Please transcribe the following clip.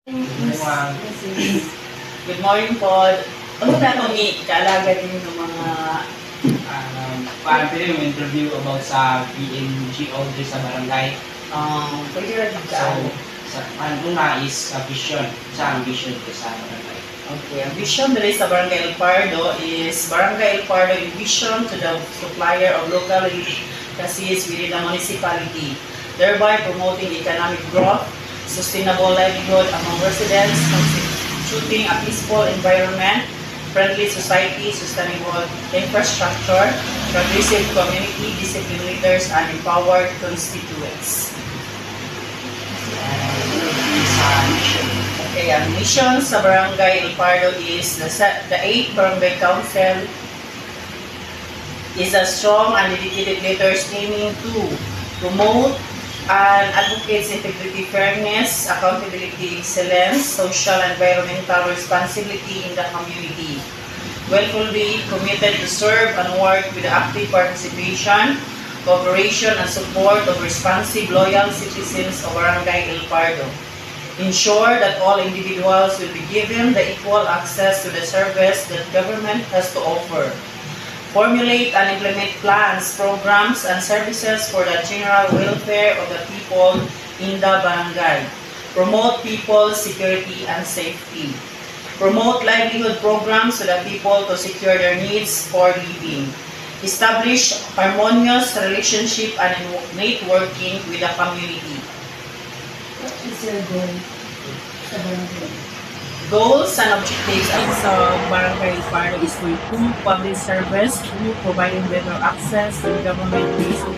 Mga Good morning po. Ano na itong kaalaga din ng mga parang pwede yung interview about sa PNGO dito sa barangay. pwede rin So, ang una is vision. Sa vision ko sa barangay. Okay, ang vision dito sa Barangay El Pardo is Barangay El Pardo in vision to the supplier of local delicacies within the municipality, thereby promoting economic growth, sustainable livelihood among residents, constituting a peaceful environment, friendly society, sustainable infrastructure, progressive community, disciplined leaders, and empowered constituents. Sa mission. Okay, ang mission sa Barangay El Pardo is the 8th Barangay Council is a strong and dedicated leaders aiming to promote and advocate integrity, fairness, accountability, excellence, social and environmental responsibility in the community. Willfully committed to serve and work with active participation, cooperation, and support of responsive, loyal citizens of Barangay El Pardo. Ensure that all individuals will be given the equal access to the service that government has to offer. Formulate and implement plans, programs, and services for the general welfare of the people in the barangay. Promote people's security and safety. Promote livelihood programs to the people to secure their needs for living. Establish harmonious relationship and networking with the community. What is your goal sa barangay? Goals and objectives sa Barangay El Pardo is to improve public service through providing better access to government-based